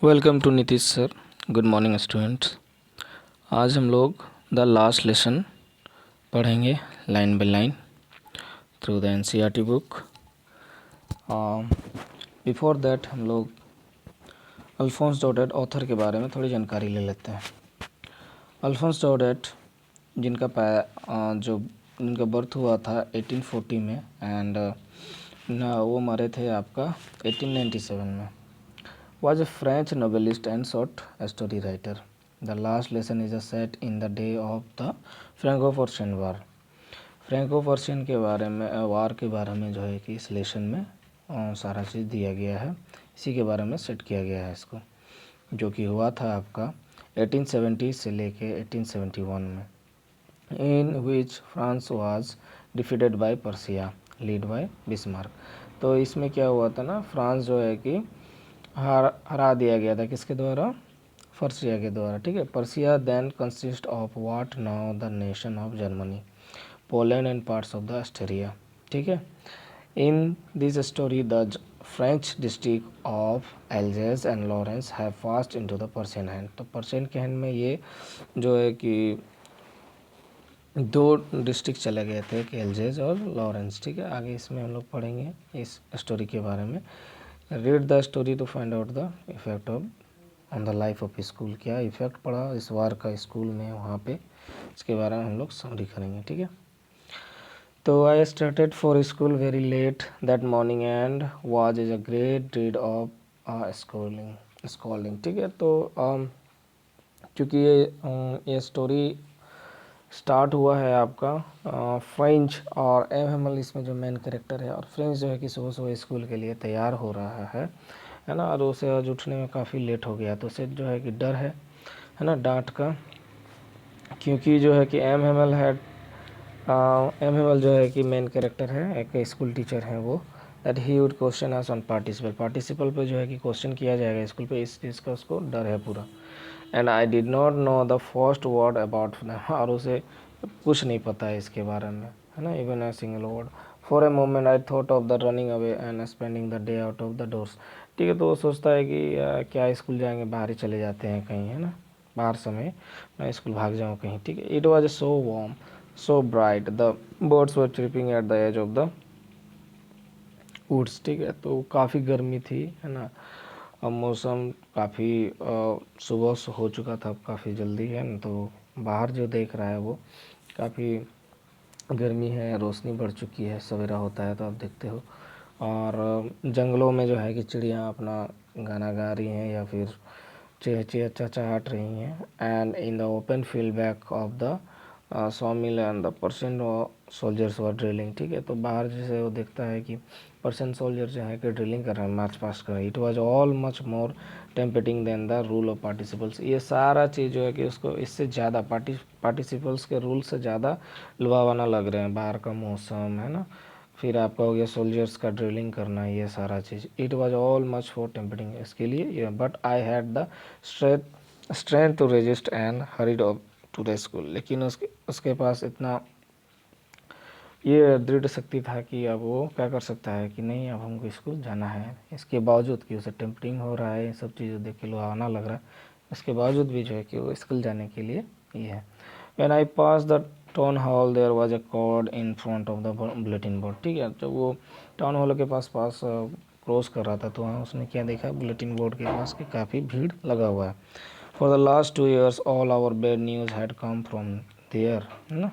Welcome to Nitish sir. Good morning students. आज हम लोग द लास्ट लेसन पढ़ेंगे line by line through the NCERT book. Before that हम लोग अल्फोंस डोडेट ऑथर के बारे में थोड़ी जानकारी ले लेते हैं। अल्फोंस डोडेट जिनका बर्थ हुआ था 1840 में एंड वो मरे थे आपका 1897 में। Was a French novelist and short story writer. The last lesson is set in the day of the Franco-Prussian War. Franco-Persian के बारे में वार के बारे में जो है कि इस लेसन में सारा चीज़ दिया गया है, इसी के बारे में सेट किया गया है इसको, जो कि हुआ था आपका 1870 से लेके 1871 में, in which France was defeated by Persia lead by Bismarck. तो इसमें क्या हुआ था ना, फ्रांस जो है कि हरा दिया गया था किसके द्वारा, पर्सिया के द्वारा। ठीक है। Persia then consist of what now the nation of Germany, Poland and parts of the Austria. ठीक है। In this story the French district of Alsace and Lorraine have passed into the Persian hand. तो Persian के hand में ये जो है कि दो डिस्ट्रिक्ट चले गए थे कि एल्जेस और लॉरेंस। ठीक है। आगे इसमें हम लोग पढ़ेंगे इस स्टोरी के बारे में। Read the story to find out the effect of on the life of school. क्या इफेक्ट पड़ा इस वार का स्कूल में, वहाँ पे इसके बारे में हम लोग समरी करेंगे। ठीक है। तो I started for school very late that morning and was is a great read of scolding. ठीक है। तो क्योंकि ये स्टोरी स्टार्ट हुआ है आपका फ्रेंच और एम हेमल इसमें जो मेन कैरेक्टर है, और फ्रेंच जो है कि सुबह सुबह स्कूल के लिए तैयार हो रहा है ना, और उसे आज उठने में काफ़ी लेट हो गया, तो उसे जो है कि डर है ना डांट का, क्योंकि जो है कि एम हेमल जो है कि मेन कैरेक्टर है, एक स्कूल टीचर है वो, that he would question us on participle. Participle पे जो है कि क्वेश्चन किया जाएगा स्कूल पे, इस चीज़ का उसको डर है पूरा। And I did not know the first word about them, और उसे कुछ नहीं पता है इसके बारे में, है ना, even a single word. For a moment I thought of the running away and spending the day out of the doors. ठीक है। तो वो सोचता है कि क्या स्कूल जाएंगे, बाहर ही चले जाते हैं कहीं, है ना, बाहर समय मैं स्कूल भाग जाऊँ कहीं। ठीक है। It was so warm so bright the birds were tripping at the edge of the woods. ठीक है। तो काफ़ी गर्मी थी, है ना, अब मौसम काफ़ी सुबह हो चुका था, अब काफ़ी जल्दी है ना, तो बाहर जो देख रहा है वो काफ़ी गर्मी है, रोशनी बढ़ चुकी है, सवेरा होता है तो आप देखते हो, और जंगलों में जो है कि चिड़ियाँ अपना गाना गा रही हैं या फिर चहचहाट रही हैं। And in the open field back of the सॉमिल and the person soldiers were drilling. ठीक है। तो बाहर जैसे वो देखता है कि पर्सन सोल्जर जो है कि ड्रिलिंग कर रहे हैं, मार्च पास्ट कर रहे हैं। It was all much more tempting than the rule of participles. ये सारा चीज़ जो है कि उसको इससे ज़्यादा पार्टिसिपल्स के रूल से ज़्यादा लुभावना लग रहे हैं। बाहर का मौसम, है ना, फिर आपका हो गया सोल्जर्स का ड्रिलिंग करना, ये सारा चीज़, it was all much for tempting इसके लिए। But I had the strength to resist and hurried off to the school. लेकिन उसके पास इतना ये दृढ़ शक्ति था कि अब वो क्या कर सकता है कि नहीं, अब हमको स्कूल जाना है। इसके बावजूद कि उसे टेम्पटिंग हो रहा है, ये सब चीज़ें देख के लुभावना लग रहा है, इसके बावजूद भी जो है कि वो स्कूल जाने के लिए ये है। When I pass the town hall there was a crowd in front of the bulletin board. ठीक है। जब वो टाउन हॉल के पास क्रॉस कर रहा था, तो वहाँ उसने क्या देखा, बुलेटिन बोर्ड के पास कि काफ़ी भीड़ लगा हुआ है। For the last 2 years all our bad news had come from there, है ना,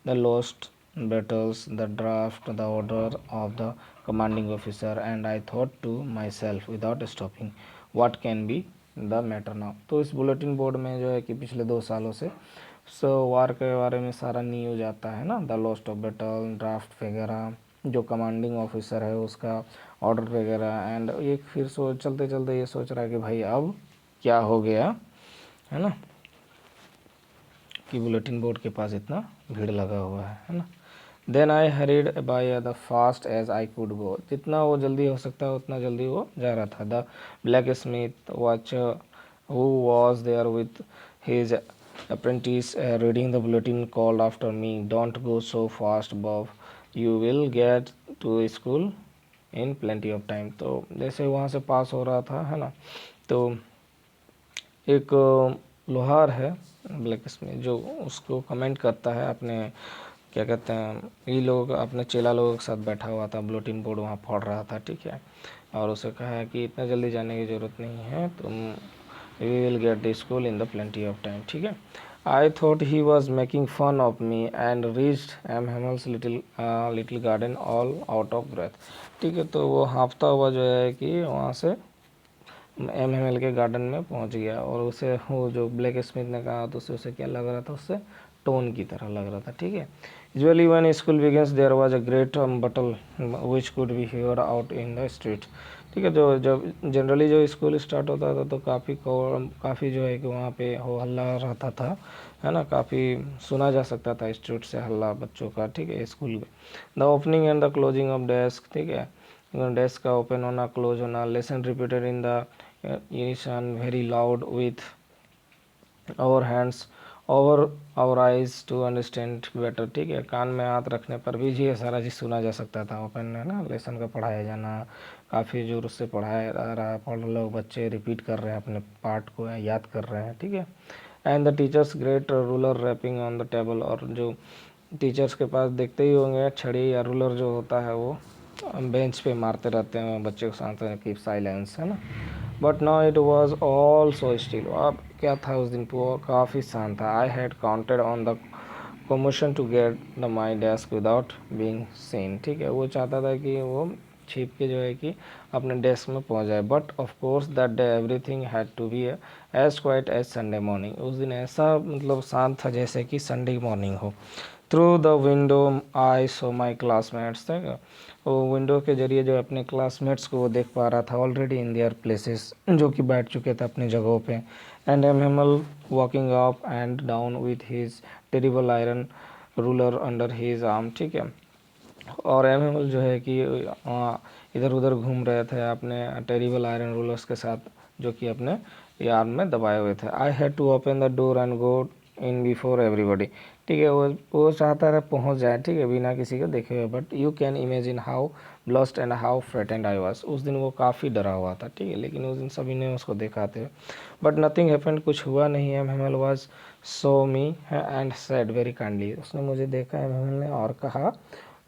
the lost battles, the draft, the order of the commanding officer, and I thought to myself without stopping, what can be the matter now। तो इस bulletin board में जो है कि पिछले 2 सालों से वार के बारे में सारा न्यूज आता है ना, the lost of battle, draft वगैरह, जो कमांडिंग ऑफिसर है उसका ऑर्डर वगैरह। एंड एक फिर चलते चलते ये सोच रहा है कि भाई अब क्या हो गया, है ना, कि बुलेटिन बोर्ड के पास इतना भीड़ लगा हुआ है ना। Then I hurried by the fast as I could go. जितना वो जल्दी हो सकता है उतना जल्दी वो जा रहा था। द ब्लैक स्मिथ वॉच who was there with his apprentice reading the bulletin called after me, don't go so fast Bob, you will get to school in plenty of time. तो जैसे वहाँ से पास हो रहा था, है ना, तो एक लोहार है ब्लैक स्मिथ, जो उसको कमेंट करता है अपने, क्या कहते हैं, ये लोग अपने चेला लोगों के साथ बैठा हुआ था, बुलेटिन बोर्ड वहाँ पढ़ रहा था, ठीक है। और उसे कहा है कि इतना जल्दी जाने की ज़रूरत नहीं है, तुम we will get the school in the plenty of time, ठीक है। I thought he was making fun of me and reached M Hamel's little garden all out of breath, ठीक है। तो वो हाँफता हुआ जो है कि वहाँ से एम के गार्डन में पहुंच गया, और उसे वो जो ब्लैक स्मिथ ने कहा तो उसे क्या लग रहा था, उससे टोन की तरह लग रहा था, ठीक है। Usually when school begins there was a great bustle which could be hear out in the street, ठीक है। जो जब जनरली जो स्कूल स्टार्ट होता था तो काफ़ी जो है कि वहाँ पे हो हल्ला रहता था, है ना, काफ़ी सुना जा सकता था स्ट्रीट से हल्ला बच्चों का, ठीक है, स्कूल में। The opening and the closing of desk, ठीक है, डेस्क का ओपन होना क्लोज होना, lesson repeated in the unison very loud with our hands over our eyes to understand better, ठीक है। कान में हाथ रखने पर भी ये सारा चीज़ सुना जा सकता था। ओपन है ना, लेसन का पढ़ाया जाना, काफ़ी जोर से पढ़ाया रहा, पढ़ लोग बच्चे रिपीट कर रहे हैं अपने पार्ट को, याद कर रहे हैं, ठीक है। And the teacher's great ruler rapping on the table, और जो टीचर्स के पास देखते ही होंगे छड़ी या रूलर जो होता है वो बेंच पे मारते रहते हैं बच्चे को, शांत कीप साइलेंस, है ना। But now it was all so still, अब क्या था उस दिन वो काफ़ी शांत था। I had counted on the commotion to get the my desk without being seen, ठीक है। वो चाहता था कि वो छिप के जो है कि अपने डेस्क में पहुंच जाए। But of course that day everything had to be as quiet as Sunday morning, उस दिन ऐसा मतलब शांत था जैसे कि संडे मॉर्निंग हो। Through the window I saw my classmates, था वो विंडो के जरिए जो अपने क्लासमेट्स को वो देख पा रहा था, ऑलरेडी इन देयर प्लेसेस, जो कि बैठ चुके थे अपनी जगहों पे। And M Hamel walking up and down with his terrible iron ruler under his arm, ठीक है। और एम हेमल जो है कि इधर उधर घूम रहे थे अपने टेरिबल आयरन रूलर्स के साथ, जो कि अपने आर्म में दबाए हुए थे। I had to open the door and go in before everybody, ठीक है। वो चाहता था पहुंच जाए, ठीक है, बिना किसी को देखे हुए। But you can imagine how blushed and how frightened I was, उस दिन वो काफ़ी डरा हुआ था, ठीक है। लेकिन उस दिन सभी ने उसको देखा थे। बट नथिंग हैपेंड, कुछ हुआ नहीं। M Hamel was saw me and said very kindly, उसने मुझे देखा एम हेमल ने और कहा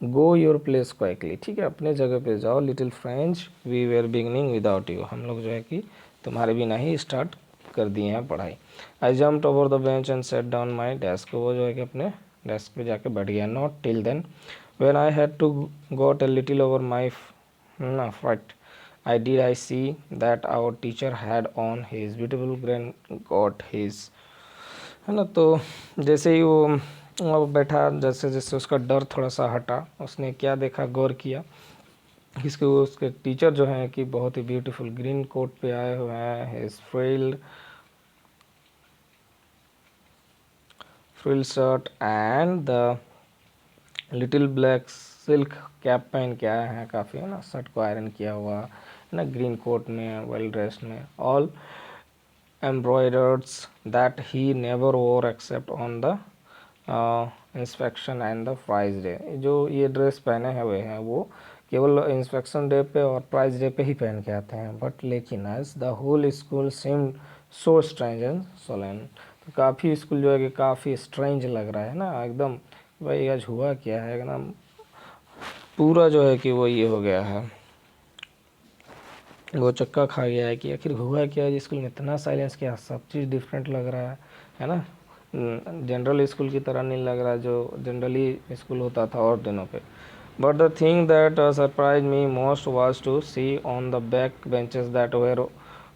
गो योर प्लेस क्वाइकली, ठीक है, अपने जगह पे जाओ। Little French we were beginning without you, हम लोग जो है कि तुम्हारे बिना ही स्टार्ट कर दिए हैं पढ़ाई। आई jumped over the bench and set down my desk, वो जो है कि अपने डेस्क पे जाके बैठ गया। Not till then when I had to got a little over my ना fright I see that our teacher had on his beautiful grand got his, है ना। तो जैसे ही वो बैठा, जैसे जैसे उसका डर थोड़ा सा हटा, उसने क्या देखा, गौर किया, इसके उसके टीचर जो हैं कि बहुत ही ब्यूटीफुल ग्रीन कोट पे आए हुए हैं, his frill shirt and the little black silk cap पहन के आया है, काफ़ी, है ना, शर्ट को आयरन किया हुआ, है ना, ग्रीन कोट में, वेल ड्रेस्ड में, all embroiders that he never wore except on the inspection and the prize day, जो ये ड्रेस पहने हुए हैं वो केवल इंस्पेक्शन डे पे और प्राइज डे पे ही पहन के आते हैं। बट लेकिन as the whole school seemed so strange and solemn, तो काफ़ी स्कूल जो है कि काफ़ी स्ट्रेंज लग रहा है ना एकदम, भाई आज हुआ क्या है एकदम, पूरा जो है कि वो ये हो गया है, वो चक्का खा गया है कि आखिर हुआ क्या है स्कूल में, इतना साइलेंस, क्या सब चीज़ डिफरेंट लग रहा है ना। जनरल स्कूल की तरह नहीं लग रहा जो जनरली स्कूल होता था और दिनों पे। But the thing that surprise me most was to see on the back benches that were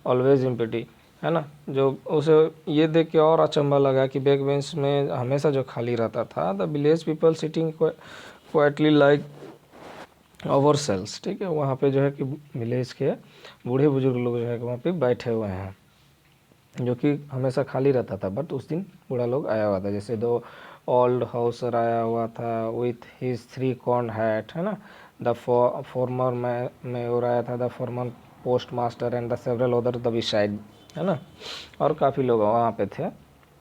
always empty, है ना। जो उसे ये देख के और अचंभा लगा कि बैक बेंच में हमेशा जो खाली रहता था, the village people sitting quietly like ourselves, ठीक है, वहाँ पे जो है कि विलेज के बूढ़े बुजुर्ग लोग जो है कि वहाँ पे बैठे हुए हैं, जो कि हमेशा खाली रहता था। बट उस दिन बूढ़ा लोग आया हुआ था, जैसे दो ओल्ड हाउसर आया हुआ था विथ हिज 3 कॉर्न हैट, है ना, द फॉर्मर मेयर आया था, the former post master and the several other the beside, है ना, और काफ़ी लोग वहाँ पे थे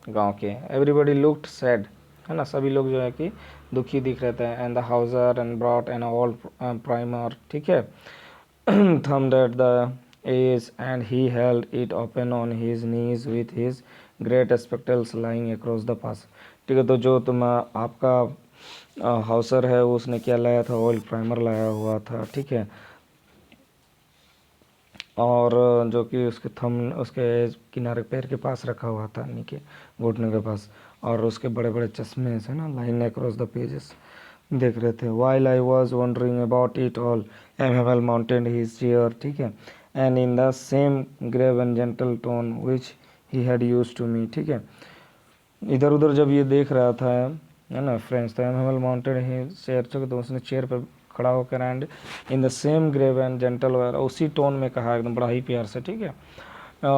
गांव के। एवरीबडी लुक्ड सैड, है ना, सभी लोग जो है कि दुखी दिख रहे थे। And the Hauser and brought an old primer, ठीक है, thumbed at the is, and he held it open on his knees with his great spectacles lying across the path. ठीक है, तो जो तुम आपका हाउसर है उसने क्या लाया था, ऑयल प्राइमर लाया हुआ था, ठीक है, और जो कि उसके उसके किनारे पैर के पास रखा हुआ था, नीचे घुटने के पास, और उसके बड़े बड़े चश्मे से ना लाइन अक्रॉस द पेजेस देख रहे थे. While I was wondering about it all, Emmanuel mounted his chair, ठीक है, and in the same grave and gentle tone which he had used to me, ठीक है. इधर उधर जब ये देख रहा था, है ना फ्रेंड्स, तो एमएमएल माउंटेड ही चेयर, तो उसने चेयर पे खड़ा होकर and in the same grave and gentle where, उसी टोन में कहा, एकदम बड़ा ही प्यार से, ठीक है,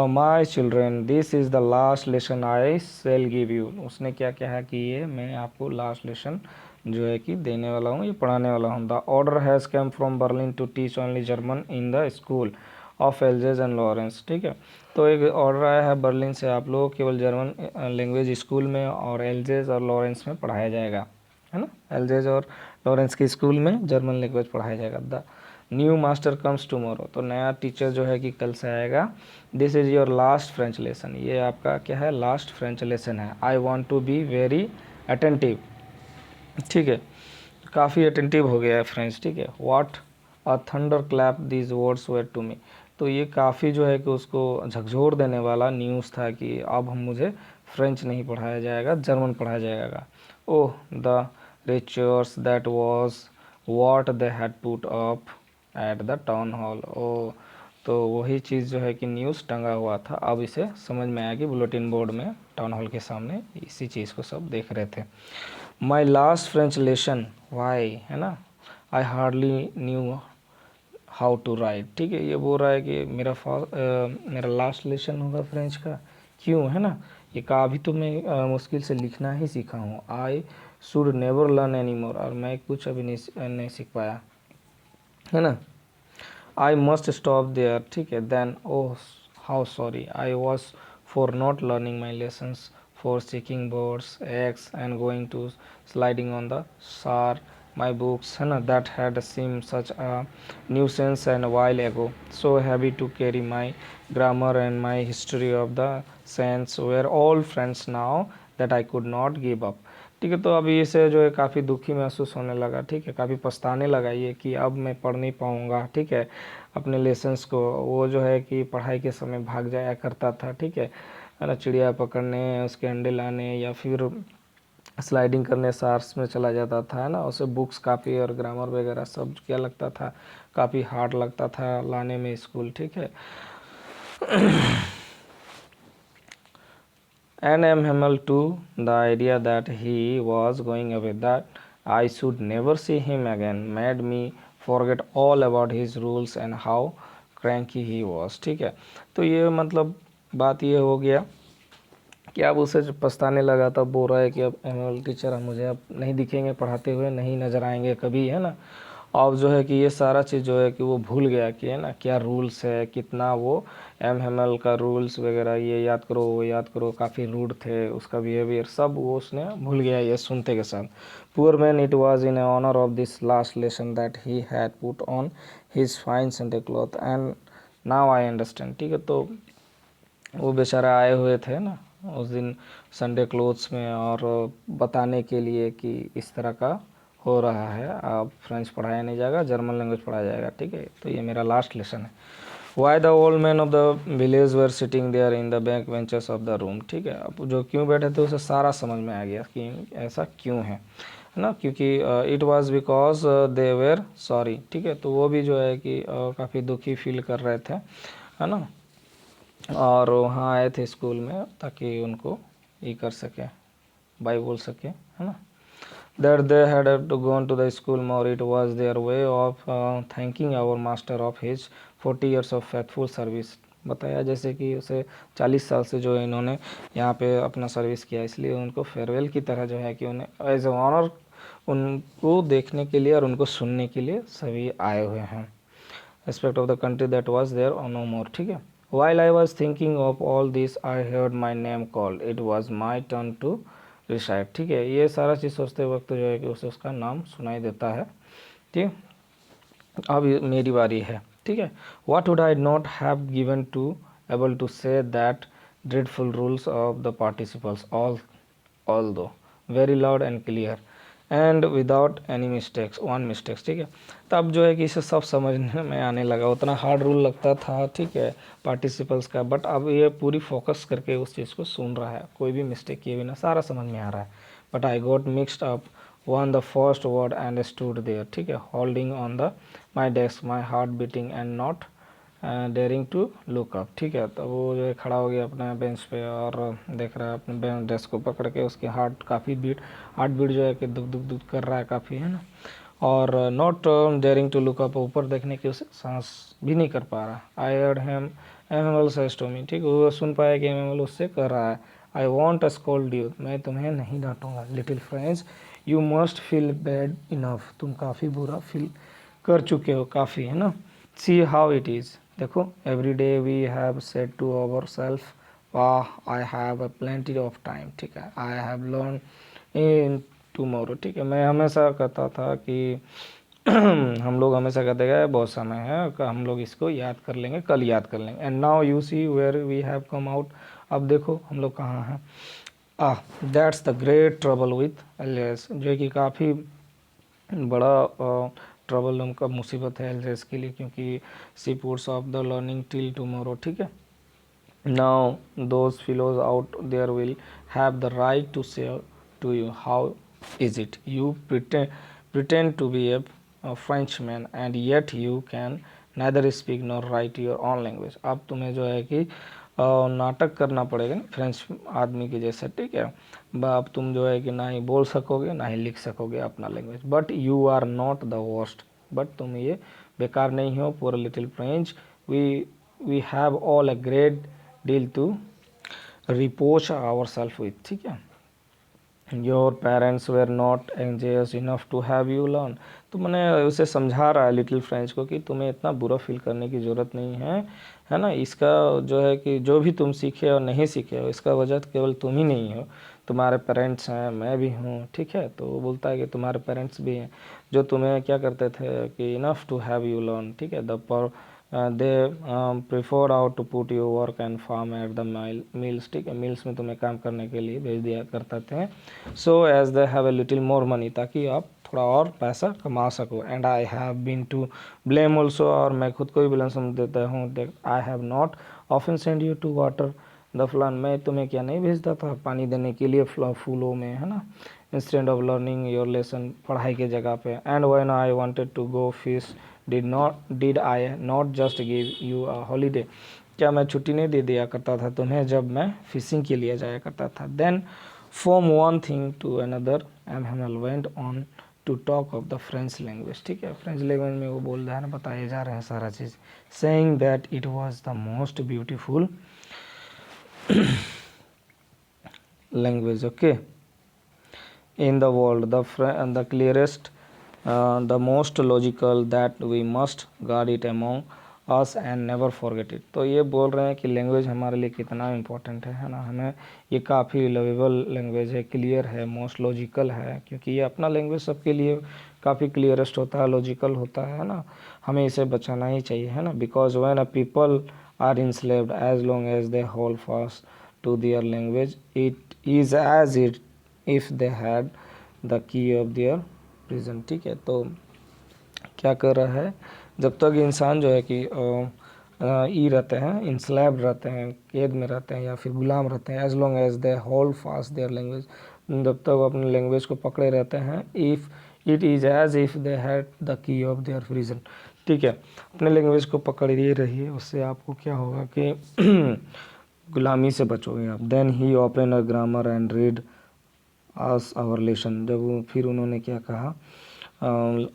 my children this is the last lesson I shall give you. उसने क्या कहा कि ये मैं आपको लास्ट लेसन जो है कि देने वाला हूँ, ये पढ़ाने वाला हूँ. The order has come from Berlin to teach only German in the school of Alsace and Lorraine. ठीक है, तो एक ऑर्डर आया है बर्लिन से, आप लोग केवल जर्मन लैंग्वेज स्कूल में और एल्जेज और लॉरेंस में पढ़ाया जाएगा, है ना. एल्जेज और लॉरेंस के स्कूल में जर्मन लैंग्वेज पढ़ाया जाएगा. The new master comes tomorrow, तो नया टीचर जो है कि कल से आएगा. This is your last French lesson, ये आपका क्या है, लास्ट फ्रेंच लेसन है. I want to be very attentive. ठीक है, काफ़ी अटेंटिव हो गया है फ्रेंच. ठीक है, what a thunder clap these words were to me, तो ये काफ़ी जो है कि उसको झकझोर देने वाला न्यूज़ था कि अब हम मुझे फ्रेंच नहीं पढ़ाया जाएगा, जर्मन पढ़ाया जाएगा. Oh the riches that was what they had put up at the town hall. ओ, तो वही चीज़ जो है कि न्यूज़ टंगा हुआ था, अब इसे समझ में आया कि बुलेटिन बोर्ड में टाउन हॉल के सामने इसी चीज़ को सब देख रहे थे. My last French lesson why, है ना, I hardly knew how to write. ठीक है, ये बोल रहा है कि मेरा लास्ट लेसन होगा फ्रेंच का, क्यों, है ना, ये कहा अभी तो मैं मुश्किल से लिखना ही सीखा हूँ. I should never learn any more, और मैं कुछ अभी नहीं सीख पाया, है ना. I must stop there. ठीक है, then oh how sorry I was for not learning my lessons, for seeking birds eggs and going to sliding on the Saar my books, है ना, that had seemed such a nuisance and a while ago, so heavy to carry. My grammar and my history of the saints were all friends now that I could not give up. ठीक है, तो अभी इसे जो है काफ़ी दुखी महसूस होने लगा. ठीक है, काफ़ी पछताने लगा ये कि अब मैं पढ़ नहीं पाऊँगा. ठीक है, अपने लेसन्स को, वो जो है कि पढ़ाई के समय भाग जाया करता था. ठीक है ना, चिड़िया पकड़ने, उसके अंडे लाने, या फिर स्लाइडिंग करने सार्स में चला जाता था, है ना. उसे बुक्स, कापी और ग्रामर वगैरह सब क्या लगता था, काफ़ी हार्ड लगता था लाने में स्कूल. ठीक है, and M Hamel to the idea that he was going away, that I should never see him again, made me forget all about his rules and how cranky he was. ठीक है, तो ये मतलब बात ये हो गया कि अब उसे जब पछताने लगा, तब बोल रहा है कि अब एनुअल टीचर हम मुझे अब नहीं दिखेंगे पढ़ाते हुए, नहीं नज़र आएंगे कभी, है ना. अब जो है कि ये सारा चीज़ जो है कि वो भूल गया कि, है ना, क्या रूल्स है, कितना वो एम का रूल्स वगैरह ये याद करो, वो याद करो, काफ़ी रूड थे, उसका बिहेवियर सब वो उसने भूल गया ये सुनते के साथ. Poor man, it was in honour of this last lesson that he had put on his fine Sunday cloth and now I understand. ठीक है, तो वो बेचारा आए हुए थे ना उस दिन संडे क्लोथ्स में, और बताने के लिए कि इस तरह का हो रहा है, अब फ्रेंच पढ़ाया नहीं जाएगा, जर्मन लैंग्वेज पढ़ाया जाएगा. ठीक है, तो ये मेरा लास्ट लेसन है. Why the old man of the village were sitting there in the back benches of the room. ठीक है, अब जो क्यों बैठे थे उसे सारा समझ में आ गया कि ऐसा क्यों है ना, क्योंकि it was because they were sorry. ठीक है, तो वो भी जो है कि काफ़ी दुखी फील कर रहे थे, है ना, और वहाँ आए थे स्कूल में ताकि उनको ये कर सके, बाई बोल सके, है ना. That they had to gone to the school more, it was their way of thanking our master of his 40 years of faithful service. बताया जैसे कि उसे 40 साल से जो इन्होंने यहाँ पे अपना सर्विस किया, इसलिए उनको फेयरवेल की तरह जो है कि उन्हें एज ए ऑनर उनको देखने के लिए और उनको सुनने के लिए सभी आए हुए हैं. Respect of the country that was there or no more. ठीक है, while I was thinking of all this I heard my name called, it was my turn to recite. ठीक है, ये सारा चीज़ सोचते वक्त जो है कि उसे उसका नाम सुनाई देता है. ठीक, अब मेरी बारी है. ठीक है। What would I not have given to able to say that dreadful rules of the participles all though very loud and clear and without any mistakes one mistakes. ठीक है, तब जो है कि इसे सब समझने में आने लगा। उतना हार्ड रूल लगता था, ठीक है, पार्टिसिपल्स का, बट अब ये पूरी फोकस करके उस चीज़ को सुन रहा है, कोई भी मिस्टेक किए बिना सारा समझ में आ रहा है। But I got mixed up one the first word and stood there, ठीक है, holding on the my desk, my heart beating and not daring to look up. ठीक है, तो वो जो है खड़ा हो गया अपने बेंच पे और देख रहा है अपने डेस्क को पकड़ के, उसकी हार्ट बीट जो है कि दुख दुख दुख कर रहा है काफ़ी, है ना, और not daring to look up, ऊपर देखने की उसे सांस भी नहीं कर पा रहा। I heard him M Hamel says to me, ठीक, वो सुन पाया कि एमएमएल उससे कर रहा है, I won't a scold you, मैं तुम्हें नहीं डांटूंगा, little friends you must feel bad enough, तुम काफ़ी बुरा फील कर चुके हो काफ़ी, है ना। सी हाउ इट इज़, देखो, every day we have said to our self वाह I have a plenty of time, ठीक है, I have learn in tomorrow. ठीक है, मैं हमेशा कहता था कि हम लोग हमेशा कहते गए बहुत समय है, हम लोग इसको याद कर लेंगे, कल याद कर लेंगे, and now you see where we have come out, अब देखो हम लोग कहाँ हैं। That's the great trouble with Alsace, जो कि काफ़ी बड़ा ट्रबल उनका मुसीबत है एलियस के लिए, क्योंकि she puts off the learning till tomorrow. ठीक है, now those fellows out there will have the right to say to you how is it, you pretend to be a Frenchman and yet you can neither speak nor write your own language। अब तुम्हें जो है कि नाटक करना पड़ेगा ना French आदमी के जैसा, ठीक है, अब तुम जो है कि ना ही बोल सकोगे ना ही लिख सकोगे अपना language, but you are not the worst, but तुम ये बेकार नहीं हो, पूरा little French we have all a great deal to reproach our self with. ठीक है, your parents were not anxious enough to have you learn, तो मैंने उसे समझा रहा है लिटिल फ्रेंच को कि तुम्हें इतना बुरा फील करने की ज़रूरत नहीं है ना, इसका जो है कि जो भी तुम सीखे और नहीं सीखे हो इसका वजह केवल तुम ही नहीं हो, तुम्हारे पेरेंट्स हैं, मैं भी हूँ। ठीक है, तो वो बोलता है कि तुम्हारे पेरेंट्स भी हैं जो तुम्हें क्या करते थे कि enough to have you learn. ठीक है, they prefer ought to put you work and farm at the mills. ठीक है, मील्स में तुम्हें काम करने के लिए भेज दिया करते थे, so as they have a little more money, ताकि आप थोड़ा और पैसा कमा सको, and I have been to blame also, और मैं खुद को भी ब्लेम देता हूँ, I have not often send you to water the flowers, मैं तुम्हें क्या नहीं भेजता था पानी देने के लिए फूलों में, है ना, instead of learning your lesson, पढ़ाई के जगह पे, and when I wanted to go fish did I not just give you a holiday, क्या मैं छुट्टी नहीं दे दिया करता था तुम्हें जब मैं फिशिंग के लिए जाया करता था। Then from one thing to another M Hamel went on to talk of the French language. ठीक है, फ्रेंच लैंग्वेज में वो बोल रहा है ना, बताए जा रहे हैं सारा चीज़, saying that it was the most beautiful language, okay, in the world, the clearest, the most logical, that we must guard it among us and never forget it। तो ये बोल रहे हैं कि लैंग्वेज हमारे लिए कितना इम्पोर्टेंट है ना, हमें ये काफ़ी लवेबल लैंग्वेज है, क्लियर है, मोस्ट लॉजिकल है, क्योंकि ये अपना लैंग्वेज सबके लिए काफ़ी क्लियरेस्ट होता है, लॉजिकल होता है ना, हमें इसे बचाना ही चाहिए, है ना, because when a people are enslaved as long as they hold fast to their language it is as if they had the key of their prison। ठीक है, तो क्या कर रहा है, जब तक इंसान जो है कि ई रहते हैं, इंस्लेव्ड रहते हैं, कैद में रहते हैं या फिर गुलाम रहते हैं, as long as they hold fast their language, जब तक वो अपने लैंग्वेज को पकड़े रहते हैं, if it is as if they had the key of their prison. ठीक है, अपने लैंग्वेज को पकड़िए रहिए, उससे आपको क्या होगा कि गुलामी से बचोगे आप। Then he open a grammar and read us our lesson, जब फिर उन्होंने क्या कहा,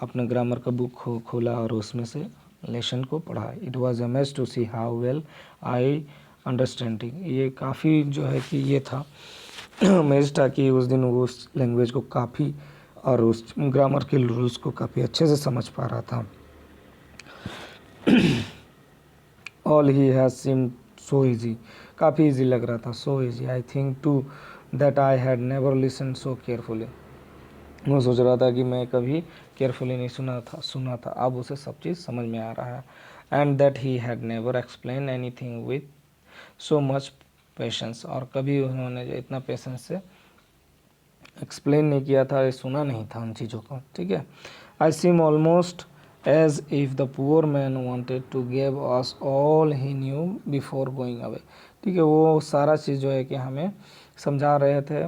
अपने ग्रामर का बुक खोला और उसमें से लेसन को पढ़ा। It was amaze to see how well I understanding, ये काफ़ी जो है कि ये था अमेज था कि उस दिन वो उस लैंग्वेज को काफ़ी और उस ग्रामर के रूल्स को काफ़ी अच्छे से समझ पा रहा था। All he has seem so easy, काफ़ी ईजी लग रहा था, so easy I think too that I had never listen so carefully, मैं सोच रहा था कि मैं कभी केयरफुली नहीं सुना था, अब उसे सब चीज़ समझ में आ रहा है। And that he had never explain anything with so much patience, और कभी उन्होंने जो इतना पेशेंस से एक्सप्लेन नहीं किया था, सुना नहीं था उन चीज़ों को, ठीक है। I seem almost as if the poor man wanted to give us all he knew before going away, ठीक है। वो सारा चीज़ जो है कि हमें समझा रहे थे,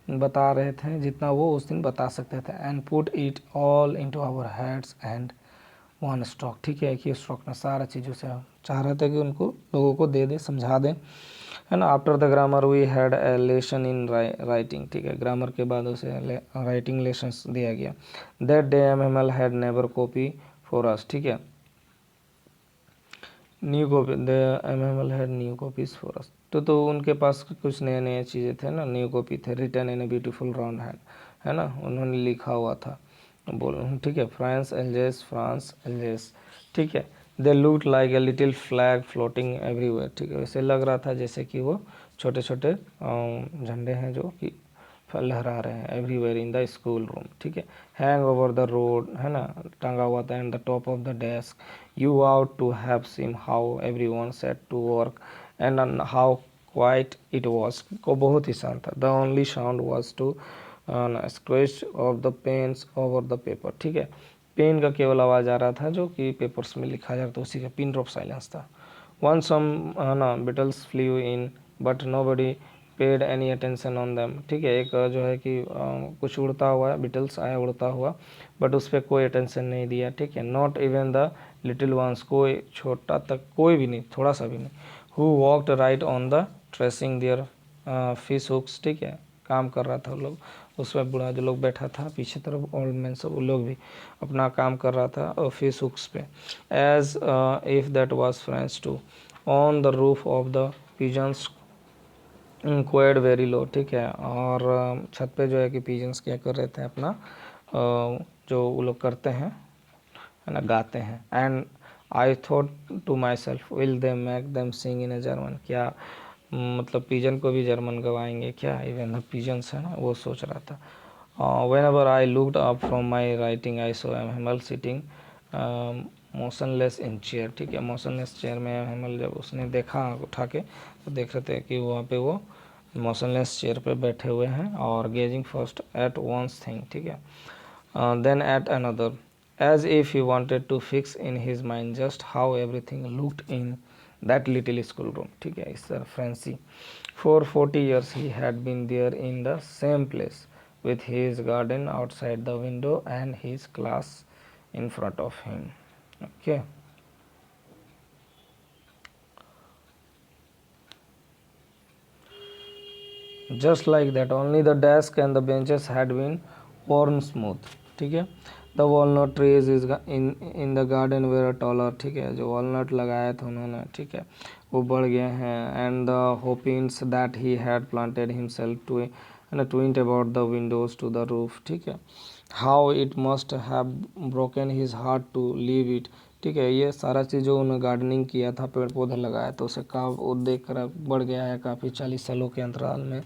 बता रहे थे जितना वो उस दिन बता सकते थे। And put it all into our heads and one stroke, ठीक है, कि स्ट्रोक में सारा चीज़ों से चाह रहे थे कि उनको लोगों को दे दे, समझा दें, है ना। After the grammar we had a lesson in writing, ठीक है, ग्रामर के बाद उसे राइटिंग लेसन्स दिया गया। That day MML had never copy for us, ठीक है, new copy, the MML had new copies for us, तो उनके पास कुछ नए नए चीज़ें थे ना, न्यू कॉपी थे, written in a beautiful round hand, है ना, उन्होंने लिखा हुआ था, बोल, ठीक है, फ्रांस एल्जेस, ठीक है। They look like a little flag floating everywhere, ठीक है, वैसे लग रहा था जैसे कि वो छोटे छोटे झंडे हैं जो कि लहरा रहे हैं, everywhere in the school room, ठीक है। हैंग ओवर द रोड, है ना, टंगा हुआ था, and the top of the desk. You ought to have seen how everyone set to work and how quiet it was, को बहुत ही शांत था। The only sound was to scratch of the pens over the paper, ठीक है, pen का केवल आवाज़ आ रहा था जो कि पेपर्स में लिखा जा रहा था, उसी का पिन ड्रॉप साइलेंस था। वन सम ना beetles flew in but nobody paid any attention on them, ठीक है, एक जो है कि कुछ उड़ता हुआ बिटल्स आया उड़ता हुआ, बट उस पर कोई अटेंशन नहीं दिया, ठीक है। Not even the little ones, कोई छोटा तक कोई भी नहीं, थोड़ा सा भी नहीं। Who walked right on the tracing their fish hooks, ठीक है, काम कर रहा था लोग उसमें, बूढ़ा जो लोग बैठा था पीछे तरफ, ओल्ड मैन सब, वो लोग भी अपना काम कर रहा था फिश हुक्स पे। As if that was French too on the roof of the pigeons cooed very low, ठीक है, और छत पे जो है कि पिजन्स क्या कर रहे थे अपना जो वो लोग करते हैं, है ना, गाते हैं। And I thought to myself will they make them sing in a German, क्या मतलब पिजन को भी जर्मन गवाएंगे क्या, इवन द पिजन्स, है ना, वो सोच रहा था। Whenever I looked up from my writing I saw M Hamel sitting motionless in chair, ठीक है, मोशनलेस चेयर में हेमल जब उसने देखा उठा के, तो देख रहे थे कि वहाँ पे वो मोशनलेस चेयर पे बैठे हुए हैं, और gazing first at once thing, ठीक है, then at another, as if he wanted to fix in his mind just how everything looked in that little school room, ठीक है, इस तरह fancy. For 40 years he had been there in the same place with his garden outside the window and his class in front of him, okay. Just like that, only the desk and the benches had been worn smooth, ठीक है। The walnut trees is in the garden were taller, ठीक है, जो walnut लगाया था उन्होंने, ठीक है, वो बढ़ गए हैं। And the hop vines that he had planted himself to twined about the windows to the roof, ठीक है, how it must have broken his heart to leave it, ठीक है, ये सारा चीज़ जो उन्होंने गार्डनिंग किया था, पेड़ पौधे लगाया, तो उसे का वो देख कर बढ़ गया है काफ़ी 40 सालों के अंतराल में।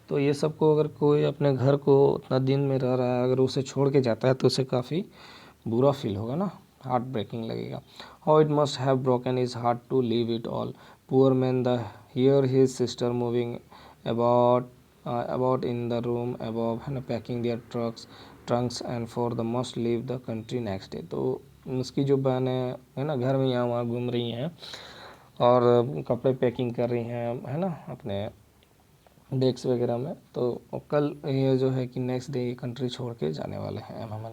तो ये सबको अगर कोई अपने घर को उतना दिन में रह रहा है, अगर उसे छोड़ के जाता है तो उसे काफ़ी बुरा फील होगा ना, हार्ट ब्रेकिंग लगेगा। How it must have broken is heart to leave it all, poor man the hear his sister moving about in the room above, है ना, packing their trunks and for the must leave the country next day. तो उसकी जो बहनें है ना घर में यहाँ वहाँ घूम रही हैं और कपड़े पैकिंग कर रही हैं, है ना, अपने डेस्क वगैरह में, तो कल ये जो है कि नेक्स्ट डे ये कंट्री छोड़ के जाने वाले हैं M Hamel.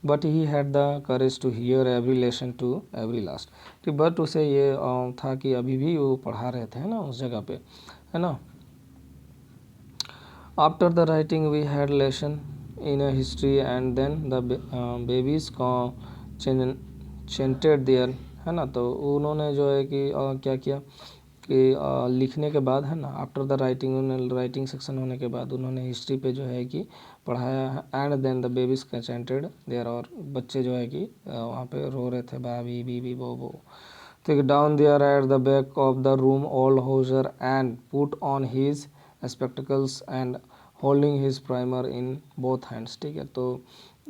But he had the courage to hear every lesson to every last, ठीक, बट उसे ये था कि अभी भी वो पढ़ा रहे थे ना उस जगह पे, है ना। After the writing we had lesson in a history and then the babies chanted their, है ना, तो उन्होंने जो है कि क्या किया कि लिखने के बाद, है ना, after the writing, writing section होने के बाद उन्होंने हिस्ट्री पे जो है कि पढ़ाया है। And then the babies chanted their, और बच्चे जो है कि वहाँ पे रो रहे थे, बाबी बीबी बो, ठीक, down there at the back of the room old Hauser and put on his spectacles and holding his primer in both hands, ठीक है, तो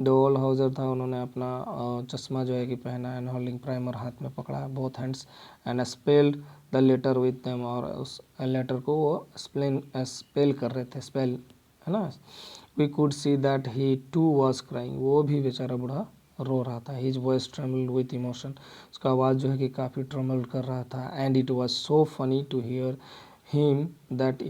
डोल हाउजर था, उन्होंने अपना चश्मा जो है कि पहना एंड होल्डिंग प्राइमर हाथ में पकड़ा both hands and spelled the letter with them, और उस लेटर को वो स्पेल कर रहे थे, स्पेल है ना। We could see that he too was crying, वो भी बेचारा बूढ़ा रो रहा था। His voice trembled with emotion, उसका आवाज़ जो है कि काफ़ी ट्रेमल कर रहा था। And it was so funny to hear him that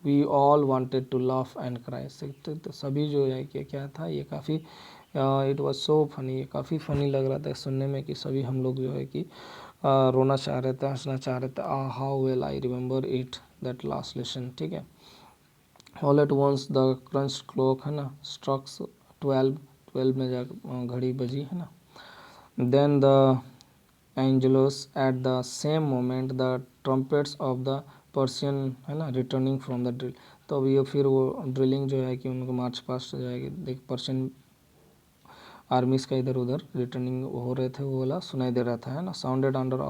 we all wanted to laugh and cry. तो सभी जो है कि क्या था, ये काफ़ी इट वॉज सो फनी, काफ़ी फ़नी लग रहा था सुनने में कि सभी हम लोग जो है कि रोना चाह रहे थे, हंसना चाह रहे थे। How well I remember it that last lesson, ठीक है। All at once the church clock, है ना, स्ट्रक्स 12 में जा घड़ी बजी, है ना। Then the Angelus at the same moment the trumpets of the Persian, है ना, रिटर्निंग फ्रॉम द ड्रिल। तो अब ये फिर वो ड्रिलिंग जो है कि उनको मार्च पास्ट जो है कि देख पर्शियन आर्मीज का इधर उधर रिटर्निंग हो रहे थे, वो वाला सुनाई दे रहा था, है ना। साउंडेड अंडर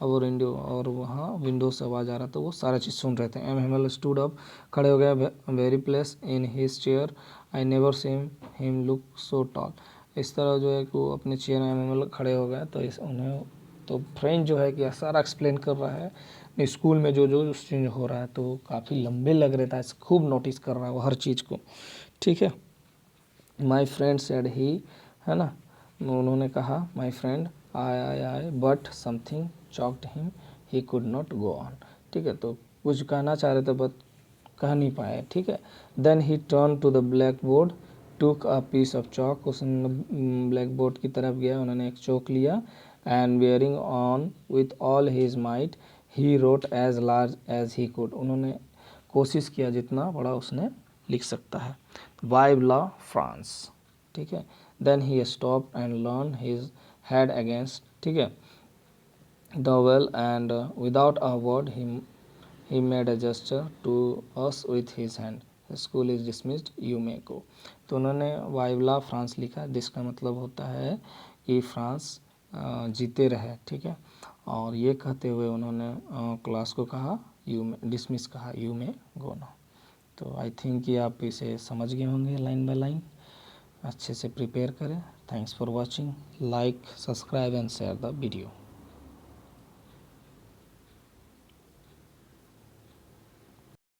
और विंडो, और वहाँ विंडो से आवाज़ आ रहा था, वो सारा चीज़ सुन रहे थे। एम हेमल स्टूड अप, खड़े हो गया very place in his chair, I never seen him look so tall. इस तरह जो है कि वो अपने चेयर में एम हेमल खड़े हो गए। तो इस उन्हें तो फ्रेंच जो है कि सारा एक्सप्लेन कर रहा है स्कूल में जो जो चेंज हो रहा है, तो काफ़ी लंबे लग रहा था, खूब नोटिस कर रहा है वो हर चीज़ को, ठीक है। माई फ्रेंड सेड ही, है ना, उन्होंने कहा my friend I but something choked him, he could not go on, ठीक है। तो कुछ कहना चाह रहे थे बट कह नहीं पाए, ठीक है। Then he turn to the black board, took a piece of chalk, उसने ब्लैक बोर्ड की तरफ गया, उन्होंने एक चौक लिया and bearing on with all his might he wrote as large as he could, उन्होंने कोशिश किया जितना बड़ा उसने लिख सकता है। वाइव ला फ्रांस, ठीक है। Then he stop and learn his head against, ठीक है, the wall and without a word he made a gesture to us with his hand, school is dismissed you may go. तो उन्होंने वाइवला फ्रांस लिखा, जिसका मतलब होता है कि फ्रांस जीते रहे, ठीक है। और ये कहते हुए उन्होंने क्लास को कहा यू मे डिसमिस कहा, यू मे गो नाउ। तो आई थिंक कि आप इसे समझ गए होंगे लाइन बाय लाइन, अच्छे से प्रिपेयर करें। Thanks for watching, like subscribe and share the video.